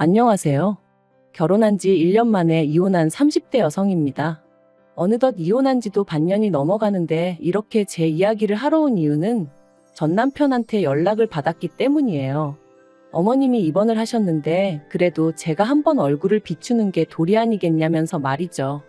안녕하세요. 결혼한 지 1년 만에 이혼한 30대 여성입니다. 어느덧 이혼한 지도 반년이 넘어가는데 이렇게 제 이야기를 하러 온 이유는 전 남편한테 연락을 받았기 때문이에요. 어머님이 입원을 하셨는데 그래도 제가 한번 얼굴을 비추는 게 도리 아니겠냐면서 말이죠.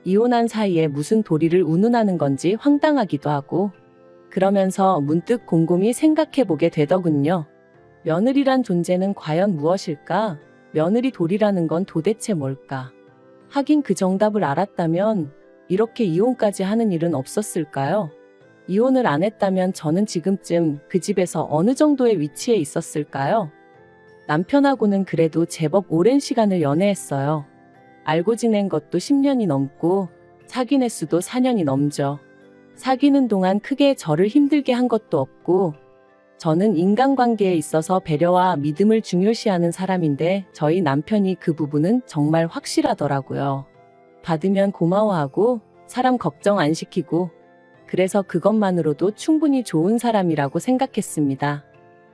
이혼한 사이에 무슨 도리를 운운하는 건지 황당하기도 하고 그러면서 문득 곰곰이 생각해보게 되더군요. 며느리란 존재는 과연 무엇일까? 며느리 도리라는 건 도대체 뭘까? 하긴 그 정답을 알았다면 이렇게 이혼까지 하는 일은 없었을까요? 이혼을 안 했다면 저는 지금쯤 그 집에서 어느 정도의 위치에 있었을까요? 남편하고는 그래도 제법 오랜 시간을 연애했어요. 알고 지낸 것도 10년이 넘고 사귄 횟수도 4년이 넘죠. 사귀는 동안 크게 저를 힘들게 한 것도 없고 저는 인간관계에 있어서 배려와 믿음을 중요시하는 사람인데 저희 남편이 그 부분은 정말 확실하더라고요. 받으면 고마워하고 사람 걱정 안 시키고 그래서 그것만으로도 충분히 좋은 사람이라고 생각했습니다.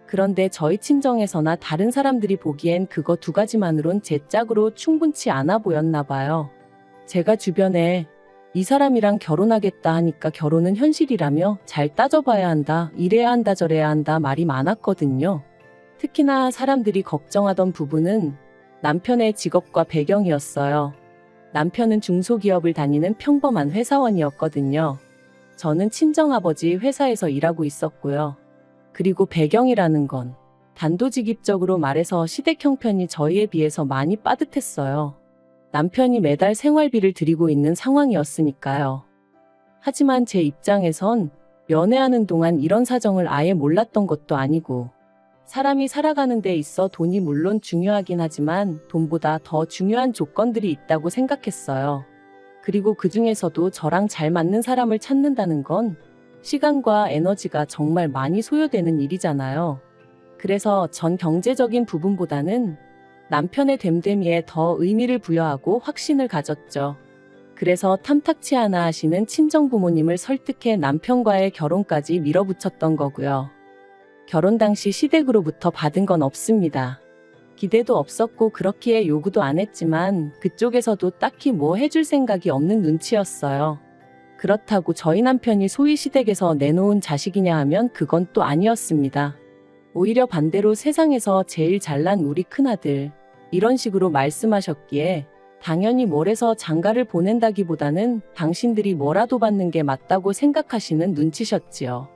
그런데 저희 친정에서나 다른 사람들이 보기엔 그거 두 가지만으론 제 짝으로 충분치 않아 보였나 봐요. 제가 주변에 이 사람이랑 결혼하겠다 하니까 결혼은 현실이라며 잘 따져봐야 한다, 이래야 한다, 저래야 한다 말이 많았거든요. 특히나 사람들이 걱정하던 부분은 남편의 직업과 배경이었어요. 남편은 중소기업을 다니는 평범한 회사원이었거든요. 저는 친정아버지 회사에서 일하고 있었고요. 그리고 배경이라는 건 단도직입적으로 말해서 시댁 형편이 저희에 비해서 많이 빠듯했어요. 남편이 매달 생활비를 드리고 있는 상황이었으니까요. 하지만 제 입장에선 연애하는 동안 이런 사정을 아예 몰랐던 것도 아니고 사람이 살아가는 데 있어 돈이 물론 중요하긴 하지만 돈보다 더 중요한 조건들이 있다고 생각했어요. 그리고 그 중에서도 저랑 잘 맞는 사람을 찾는다는 건 시간과 에너지가 정말 많이 소요되는 일이잖아요. 그래서 전 경제적인 부분보다는 남편의 됨됨이에 더 의미를 부여하고 확신을 가졌죠. 그래서 탐탁치 않아 하시는 친정부모님을 설득해 남편과의 결혼까지 밀어붙였던 거고요. 결혼 당시 시댁으로부터 받은 건 없습니다. 기대도 없었고 그렇기에 요구도 안 했지만 그쪽에서도 딱히 뭐 해줄 생각이 없는 눈치였어요. 그렇다고 저희 남편이 소위 시댁에서 내놓은 자식이냐 하면 그건 또 아니었습니다. 오히려 반대로 세상에서 제일 잘난 우리 큰아들 이런 식으로 말씀하셨기에 당연히 몰에서 장가를 보낸다기보다는 당신들이 뭐라도 받는 게 맞다고 생각하시는 눈치셨지요.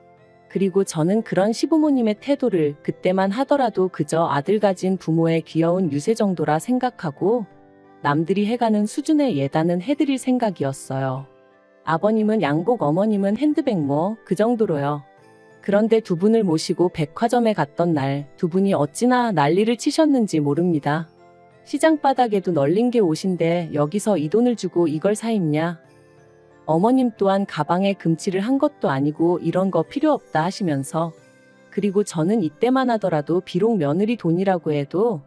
그리고 저는 그런 시부모님의 태도를 그때만 하더라도 그저 아들 가진 부모의 귀여운 유세 정도라 생각하고 남들이 해가는 수준의 예단은 해드릴 생각이었어요. 아버님은 양복, 어머님은 핸드백 뭐 그 정도로요. 그런데 두 분을 모시고 백화점에 갔던 날 두 분이 어찌나 난리를 치셨는지 모릅니다. 시장 바닥에도 널린 게 옷인데 여기서 이 돈을 주고 이걸 사 입냐? 어머님 또한 가방에 금칠을 한 것도 아니고 이런 거 필요 없다 하시면서 그리고 저는 이때만 하더라도 비록 며느리 돈이라고 해도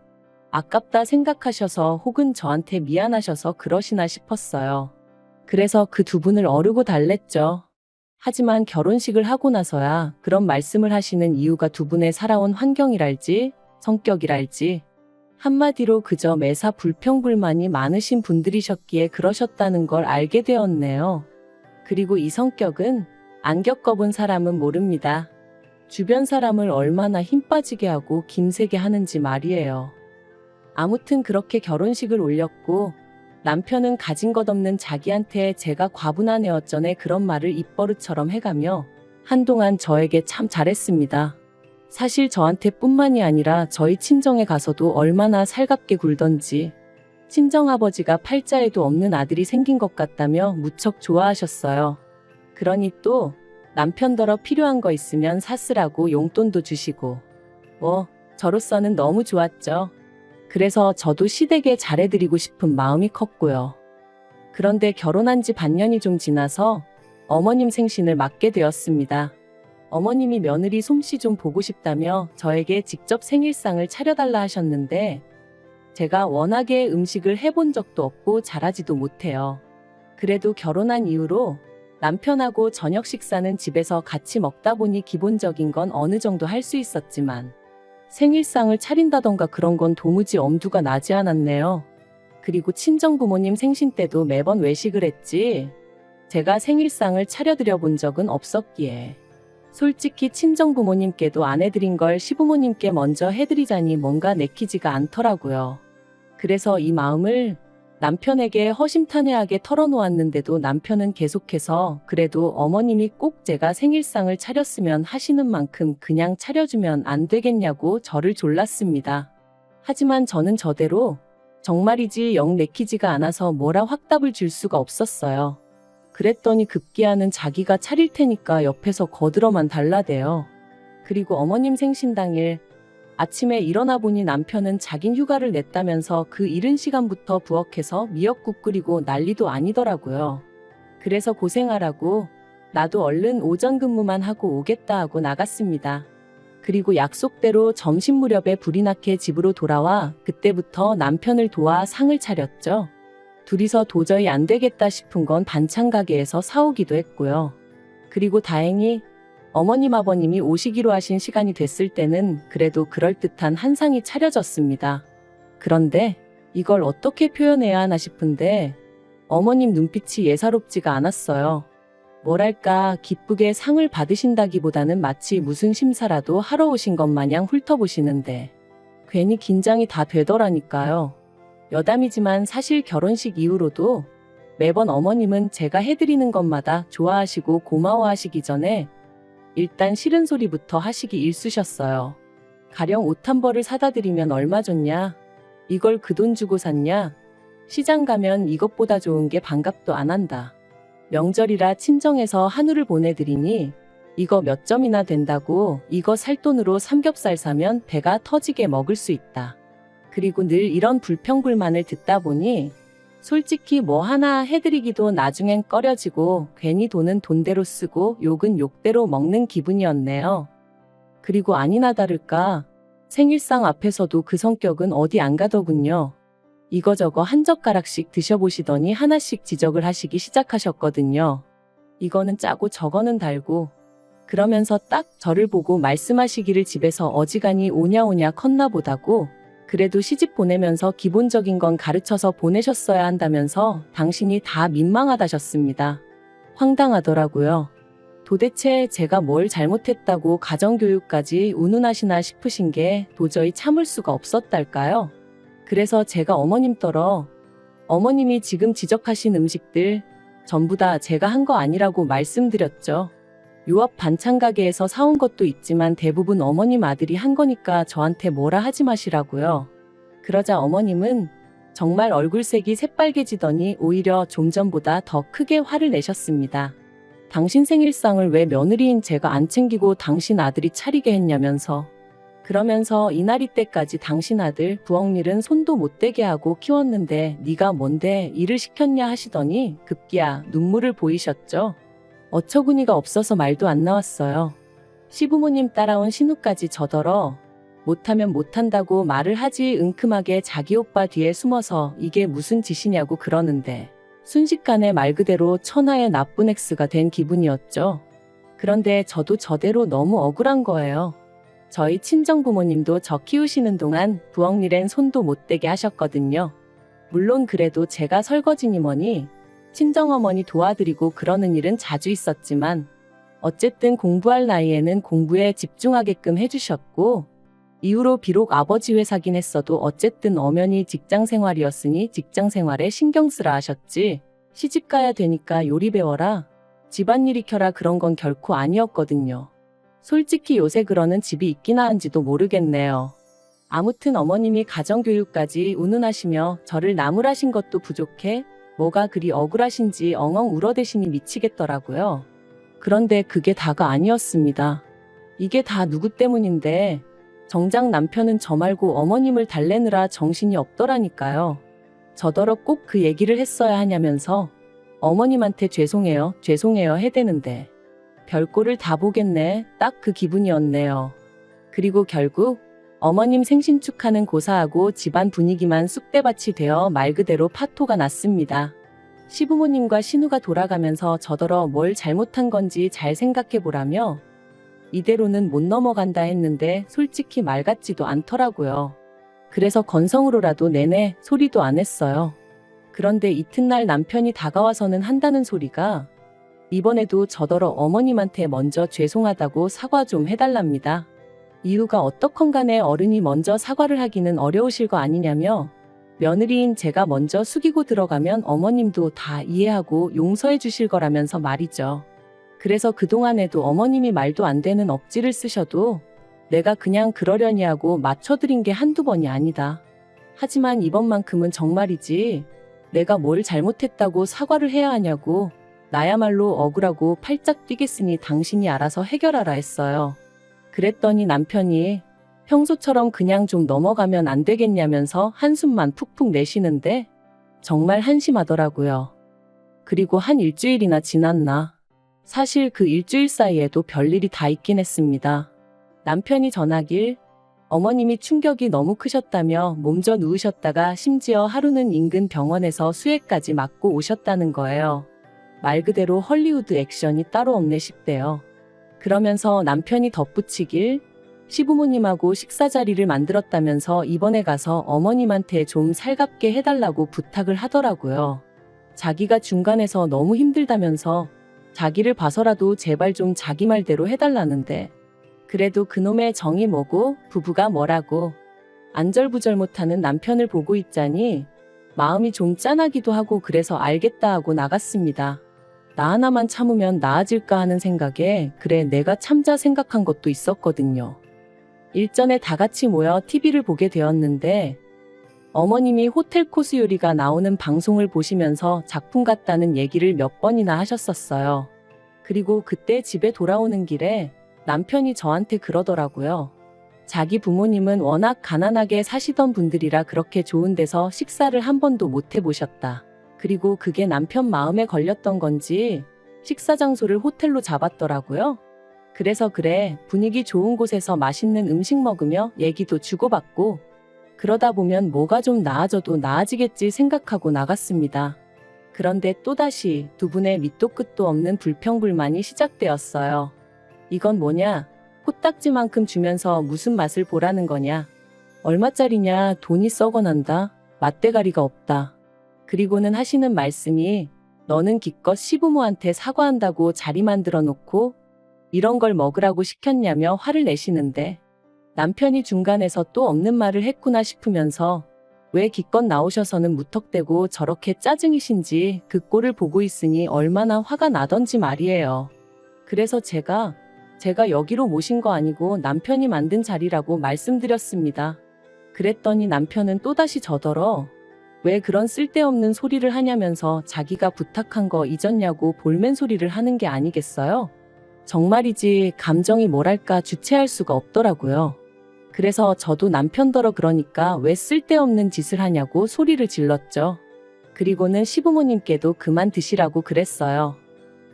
아깝다 생각하셔서 혹은 저한테 미안하셔서 그러시나 싶었어요. 그래서 그 두 분을 어르고 달랬죠. 하지만 결혼식을 하고 나서야 그런 말씀을 하시는 이유가 두 분의 살아온 환경이랄지 성격이랄지 한마디로 그저 매사 불평불만이 많으신 분들이셨기에 그러셨다는 걸 알게 되었네요. 그리고 이 성격은 안 겪어본 사람은 모릅니다. 주변 사람을 얼마나 힘 빠지게 하고 김세게 하는지 말이에요. 아무튼 그렇게 결혼식을 올렸고 남편은 가진 것 없는 자기한테 제가 과분한 애 어쩌네 그런 말을 입버릇처럼 해가며 한동안 저에게 참 잘했습니다. 사실 저한테 뿐만이 아니라 저희 친정에 가서도 얼마나 살갑게 굴던지 친정아버지가 팔자에도 없는 아들이 생긴 것 같다며 무척 좋아하셨어요. 그러니 또 남편더러 필요한 거 있으면 사쓰라고 용돈도 주시고 저로서는 너무 좋았죠. 그래서 저도 시댁에 잘해드리고 싶은 마음이 컸고요. 그런데 결혼한 지 반년이 좀 지나서 어머님 생신을 맞게 되었습니다. 어머님이 며느리 솜씨 좀 보고 싶다며 저에게 직접 생일상을 차려달라 하셨는데 제가 워낙에 음식을 해본 적도 없고 잘하지도 못해요. 그래도 결혼한 이후로 남편하고 저녁 식사는 집에서 같이 먹다 보니 기본적인 건 어느 정도 할 수 있었지만 생일상을 차린다던가 그런 건 도무지 엄두가 나지 않았네요. 그리고 친정부모님 생신 때도 매번 외식을 했지 제가 생일상을 차려드려 본 적은 없었기에 솔직히 친정부모님께도 안 해드린 걸 시부모님께 먼저 해드리자니 뭔가 내키지가 않더라고요. 그래서 이 마음을 남편에게 허심탄회하게 털어놓았는데도 남편은 계속해서 그래도 어머님이 꼭 제가 생일상을 차렸으면 하시는 만큼 그냥 차려주면 안 되겠냐고 저를 졸랐습니다. 하지만 저는 저대로 정말이지 영 내키지가 않아서 뭐라 확답을 줄 수가 없었어요. 그랬더니 급기야는 자기가 차릴 테니까 옆에서 거들어만 달라대요. 그리고 어머님 생신 당일 아침에 일어나 보니 남편은 자긴 휴가를 냈다면서 그 이른 시간부터 부엌에서 미역국 끓이고 난리도 아니더라고요. 그래서 고생하라고 나도 얼른 오전 근무만 하고 오겠다 하고 나갔습니다. 그리고 약속대로 점심 무렵에 불이 나게 집으로 돌아와 그때부터 남편을 도와 상을 차렸죠. 둘이서 도저히 안 되겠다 싶은 건 반찬 가게에서 사오기도 했고요. 그리고 다행히 어머님 아버님이 오시기로 하신 시간이 됐을 때는 그래도 그럴듯한 한 상이 차려졌습니다. 그런데 이걸 어떻게 표현해야 하나 싶은데 어머님 눈빛이 예사롭지가 않았어요. 뭐랄까 기쁘게 상을 받으신다기보다는 마치 무슨 심사라도 하러 오신 것 마냥 훑어보시는데 괜히 긴장이 다 되더라니까요. 여담이지만 사실 결혼식 이후로도 매번 어머님은 제가 해드리는 것마다 좋아하시고 고마워하시기 전에 일단 싫은 소리부터 하시기 일쑤셨어요. 가령 옷 한 벌을 사다 드리면 얼마 줬냐? 이걸 그 돈 주고 샀냐? 시장 가면 이것보다 좋은 게 반갑도 안 한다. 명절이라 친정에서 한우를 보내드리니 이거 몇 점이나 된다고 이거 살 돈으로 삼겹살 사면 배가 터지게 먹을 수 있다. 그리고 늘 이런 불평불만을 듣다 보니 솔직히 뭐 하나 해드리기도 나중엔 꺼려지고 괜히 돈은 돈대로 쓰고 욕은 욕대로 먹는 기분이었네요. 그리고 아니나 다를까 생일상 앞에서도 그 성격은 어디 안 가더군요. 이거저거 한 젓가락씩 드셔보시더니 하나씩 지적을 하시기 시작하셨거든요. 이거는 짜고 저거는 달고 그러면서 딱 저를 보고 말씀하시기를 집에서 어지간히 오냐오냐 컸나 보다고 그래도 시집 보내면서 기본적인 건 가르쳐서 보내셨어야 한다면서 당신이 다 민망하다셨습니다. 황당하더라고요. 도대체 제가 뭘 잘못했다고 가정교육까지 운운하시나 싶으신 게 도저히 참을 수가 없었달까요? 그래서 제가 어머님 떨어 어머님이 지금 지적하신 음식들 전부 다 제가 한 거 아니라고 말씀드렸죠. 요 앞 반찬 가게에서 사온 것도 있지만 대부분 어머님 아들이 한 거니까 저한테 뭐라 하지 마시라고요. 그러자 어머님은 정말 얼굴색이 새빨개지더니 오히려 좀 전보다 더 크게 화를 내셨습니다. 당신 생일상을 왜 며느리인 제가 안 챙기고 당신 아들이 차리게 했냐면서. 그러면서 이날이 때까지 당신 아들 부엌일은 손도 못 대게 하고 키웠는데 네가 뭔데 일을 시켰냐 하시더니 급기야 눈물을 보이셨죠. 어처구니가 없어서 말도 안 나왔어요. 시부모님 따라온 신우까지 저더러 못하면 못한다고 말을 하지 은큼하게 자기 오빠 뒤에 숨어서 이게 무슨 짓이냐고 그러는데 순식간에 말 그대로 천하의 나쁜 엑스가 된 기분이었죠. 그런데 저도 저대로 너무 억울한 거예요. 저희 친정부모님도 저 키우시는 동안 부엌일엔 손도 못 대게 하셨거든요. 물론 그래도 제가 설거지니 뭐니 친정어머니 도와드리고 그러는 일은 자주 있었지만 어쨌든 공부할 나이에는 공부에 집중하게끔 해주셨고 이후로 비록 아버지 회사긴 했어도 어쨌든 엄연히 직장생활이었으니 직장생활에 신경 쓰라 하셨지 시집 가야 되니까 요리 배워라 집안일 익혀라 그런 건 결코 아니었거든요. 솔직히 요새 그러는 집이 있기나 한지도 모르겠네요. 아무튼 어머님이 가정교육까지 운운하시며 저를 나무라신 것도 부족해 뭐가 그리 억울하신지 엉엉 울어대시니 미치겠더라고요. 그런데 그게 다가 아니었습니다. 이게 다 누구 때문인데 정작 남편은 저 말고 어머님을 달래느라 정신이 없더라니까요. 저더러 꼭 그 얘기를 했어야 하냐면서 어머님한테 죄송해요 해대는데 별꼴을 다 보겠네 딱 그 기분이었네요. 그리고 결국 어머님 생신 축하는 고사하고 집안 분위기만 쑥대밭이 되어 말 그대로 파토가 났습니다. 시부모님과 신우가 돌아가면서 저더러 뭘 잘못한 건지 잘 생각해 보라며 이대로는 못 넘어간다 했는데 솔직히 말 같지도 않더라고요. 그래서 건성으로라도 내내 소리도 안 했어요. 그런데 이튿날 남편이 다가와서는 한다는 소리가 이번에도 저더러 어머님한테 먼저 죄송하다고 사과 좀 해달랍니다. 이유가 어떻건 간에 어른이 먼저 사과를 하기는 어려우실 거 아니냐며 며느리인 제가 먼저 숙이고 들어가면 어머님도 다 이해하고 용서해 주실 거라면서 말이죠. 그래서 그동안에도 어머님이 말도 안 되는 억지를 쓰셔도 내가 그냥 그러려니 하고 맞춰드린 게 한두 번이 아니다. 하지만 이번만큼은 정말이지 내가 뭘 잘못했다고 사과를 해야 하냐고 나야말로 억울하고 팔짝 뛰겠으니 당신이 알아서 해결하라 했어요. 그랬더니 남편이 평소처럼 그냥 좀 넘어가면 안 되겠냐면서 한숨만 푹푹 내쉬는데 정말 한심하더라고요. 그리고 한 일주일이나 지났나. 사실 그 일주일 사이에도 별일이 다 있긴 했습니다. 남편이 전하길 어머님이 충격이 너무 크셨다며 몸져 누우셨다가 심지어 하루는 인근 병원에서 수액까지 맞고 오셨다는 거예요. 말 그대로 헐리우드 액션이 따로 없네 싶대요. 그러면서 남편이 덧붙이길 시부모님하고 식사 자리를 만들었다면서 이번에 가서 어머님한테 좀 살갑게 해달라고 부탁을 하더라고요. 자기가 중간에서 너무 힘들다면서 자기를 봐서라도 제발 좀 자기 말대로 해달라는데 그래도 그놈의 정이 뭐고 부부가 뭐라고 안절부절 못하는 남편을 보고 있자니 마음이 좀 짠하기도 하고 그래서 알겠다 하고 나갔습니다. 나 하나만 참으면 나아질까 하는 생각에 그래 내가 참자 생각한 것도 있었거든요. 일전에 다 같이 모여 TV를 보게 되었는데 어머님이 호텔 코스 요리가 나오는 방송을 보시면서 작품 같다는 얘기를 몇 번이나 하셨었어요. 그리고 그때 집에 돌아오는 길에 남편이 저한테 그러더라고요. 자기 부모님은 워낙 가난하게 사시던 분들이라 그렇게 좋은 데서 식사를 한 번도 못 해보셨다. 그리고 그게 남편 마음에 걸렸던 건지 식사 장소를 호텔로 잡았더라고요. 그래서 그래 분위기 좋은 곳에서 맛있는 음식 먹으며 얘기도 주고받고 그러다 보면 뭐가 좀 나아져도 나아지겠지 생각하고 나갔습니다. 그런데 또다시 두 분의 밑도 끝도 없는 불평불만이 시작되었어요. 이건 뭐냐? 코딱지만큼 주면서 무슨 맛을 보라는 거냐? 얼마짜리냐? 돈이 썩어난다. 맛대가리가 없다. 그리고는 하시는 말씀이 너는 기껏 시부모한테 사과한다고 자리 만들어 놓고 이런 걸 먹으라고 시켰냐며 화를 내시는데 남편이 중간에서 또 없는 말을 했구나 싶으면서 왜 기껏 나오셔서는 무턱대고 저렇게 짜증이신지 그 꼴을 보고 있으니 얼마나 화가 나던지 말이에요. 그래서 제가 여기로 모신 거 아니고 남편이 만든 자리라고 말씀드렸습니다. 그랬더니 남편은 또다시 저더러 왜 그런 쓸데없는 소리를 하냐면서 자기가 부탁한 거 잊었냐고 볼멘 소리를 하는 게 아니겠어요? 정말이지 감정이 뭐랄까 주체할 수가 없더라고요. 그래서 저도 남편더러 그러니까 왜 쓸데없는 짓을 하냐고 소리를 질렀죠. 그리고는 시부모님께도 그만 드시라고 그랬어요.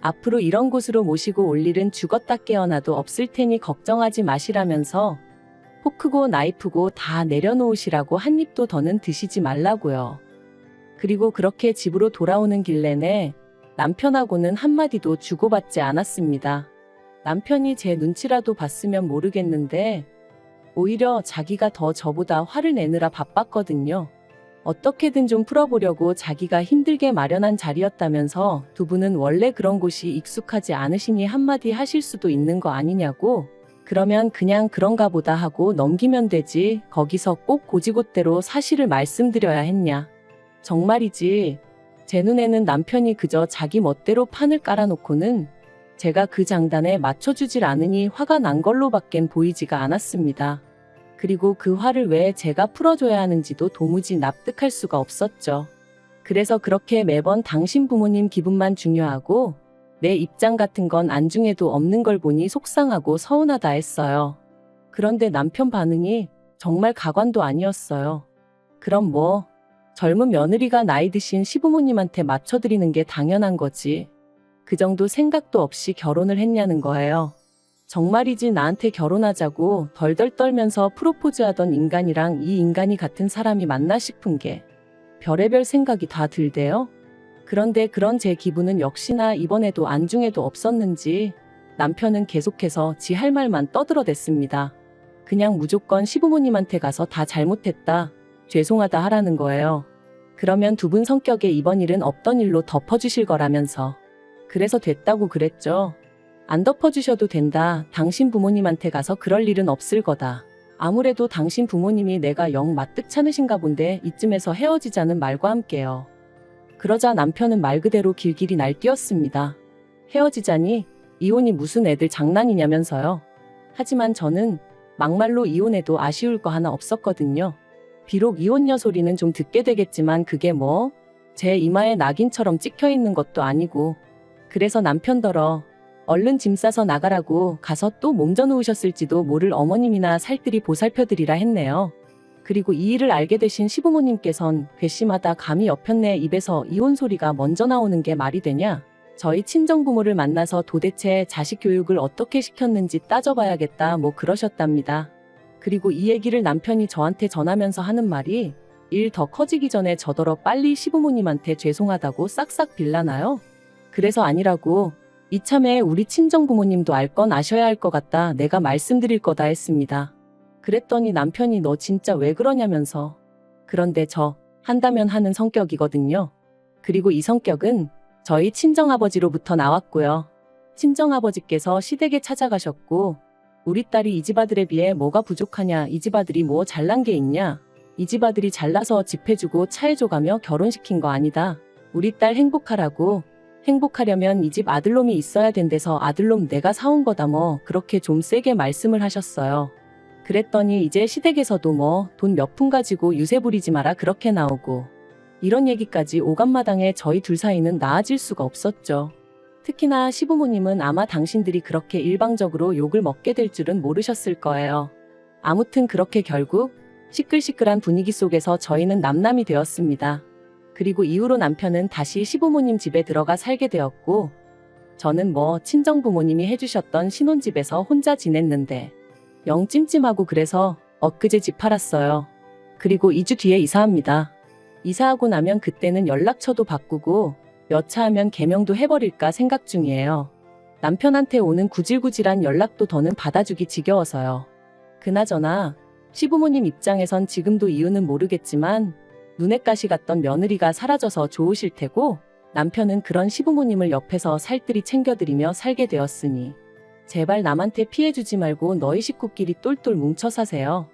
앞으로 이런 곳으로 모시고 올 일은 죽었다 깨어나도 없을 테니 걱정하지 마시라면서 포크고 나이프고 다 내려놓으시라고 한 입도 더는 드시지 말라고요. 그리고 그렇게 집으로 돌아오는 길 내내 남편하고는 한마디도 주고받지 않았습니다. 남편이 제 눈치라도 봤으면 모르겠는데 오히려 자기가 더 저보다 화를 내느라 바빴거든요. 어떻게든 좀 풀어보려고 자기가 힘들게 마련한 자리였다면서 두 분은 원래 그런 곳이 익숙하지 않으시니 한마디 하실 수도 있는 거 아니냐고 그러면 그냥 그런가 보다 하고 넘기면 되지 거기서 꼭 고지곳대로 사실을 말씀드려야 했냐. 정말이지 제 눈에는 남편이 그저 자기 멋대로 판을 깔아놓고는 제가 그 장단에 맞춰주질 않으니 화가 난 걸로밖엔 보이지가 않았습니다. 그리고 그 화를 왜 제가 풀어줘야 하는지도 도무지 납득할 수가 없었죠. 그래서 그렇게 매번 당신 부모님 기분만 중요하고 내 입장 같은 건 안중에도 없는 걸 보니 속상하고 서운하다 했어요. 그런데 남편 반응이 정말 가관도 아니었어요. 그럼 뭐 젊은 며느리가 나이 드신 시부모님한테 맞춰드리는 게 당연한 거지. 그 정도 생각도 없이 결혼을 했냐는 거예요. 정말이지 나한테 결혼하자고 덜덜 떨면서 프로포즈하던 인간이랑 이 인간이 같은 사람이 맞나 싶은 게 별의별 생각이 다 들대요. 그런데 그런 제 기분은 역시나 이번에도 안중에도 없었는지 남편은 계속해서 지 할 말만 떠들어댔습니다. 그냥 무조건 시부모님한테 가서 다 잘못했다, 죄송하다 하라는 거예요. 그러면 두 분 성격에 이번 일은 없던 일로 덮어주실 거라면서. 그래서 됐다고 그랬죠. 안 덮어주셔도 된다. 당신 부모님한테 가서 그럴 일은 없을 거다. 아무래도 당신 부모님이 내가 영 마뜩찮으신가 본데 이쯤에서 헤어지자는 말과 함께요. 그러자 남편은 말 그대로 길길이 날뛰었습니다. 헤어지자니? 이혼이 무슨 애들 장난이냐면서요. 하지만 저는 막말로 이혼해도 아쉬울 거 하나 없었거든요. 비록 이혼녀 소리는 좀 듣게 되겠지만 그게 뭐 제 이마에 낙인처럼 찍혀있는 것도 아니고. 그래서 남편더러 얼른 짐 싸서 나가라고 가서 또 몸져 누우셨을지도 모를 어머님이나 살뜰히 보살펴드리라 했네요. 그리고 이 일을 알게 되신 시부모님께선 괘씸하다 감히 옆편네 입에서 이혼 소리가 먼저 나오는 게 말이 되냐? 저희 친정부모를 만나서 도대체 자식 교육을 어떻게 시켰는지 따져봐야겠다 뭐 그러셨답니다. 그리고 이 얘기를 남편이 저한테 전하면서 하는 말이 일 더 커지기 전에 저더러 빨리 시부모님한테 죄송하다고 싹싹 빌라나요? 그래서 아니라고 이참에 우리 친정부모님도 알 건 아셔야 할 것 같다 내가 말씀드릴 거다 했습니다. 그랬더니 남편이 너 진짜 왜 그러냐면서. 그런데 저 한다면 하는 성격이거든요. 그리고 이 성격은 저희 친정아버지로부터 나왔고요. 친정아버지께서 시댁에 찾아가셨고 우리 딸이 이 집 아들에 비해 뭐가 부족하냐, 이 집 아들이 뭐 잘난 게 있냐, 이 집 아들이 잘나서 집 해주고 차 해줘가며 결혼시킨 거 아니다. 우리 딸 행복하라고. 행복하려면 이 집 아들놈이 있어야 된대서 아들놈 내가 사온 거다 뭐 그렇게 좀 세게 말씀을 하셨어요. 그랬더니 이제 시댁에서도 뭐 돈 몇 푼 가지고 유세 부리지 마라 그렇게 나오고 이런 얘기까지 오간마당에 저희 둘 사이는 나아질 수가 없었죠. 특히나 시부모님은 아마 당신들이 그렇게 일방적으로 욕을 먹게 될 줄은 모르셨을 거예요. 아무튼 그렇게 결국 시끌시끌한 분위기 속에서 저희는 남남이 되었습니다. 그리고 이후로 남편은 다시 시부모님 집에 들어가 살게 되었고 저는 뭐 친정부모님이 해주셨던 신혼집에서 혼자 지냈는데 영 찜찜하고 그래서 엊그제 집 팔았어요. 그리고 2주 뒤에 이사합니다. 이사하고 나면 그때는 연락처도 바꾸고 여차하면 개명도 해버릴까 생각 중이에요. 남편한테 오는 구질구질한 연락도 더는 받아주기 지겨워서요. 그나저나 시부모님 입장에선 지금도 이유는 모르겠지만 눈에 가시 같던 며느리가 사라져서 좋으실 테고 남편은 그런 시부모님을 옆에서 살뜰히 챙겨드리며 살게 되었으니 제발 남한테 피해주지 말고 너희 식구끼리 똘똘 뭉쳐 사세요.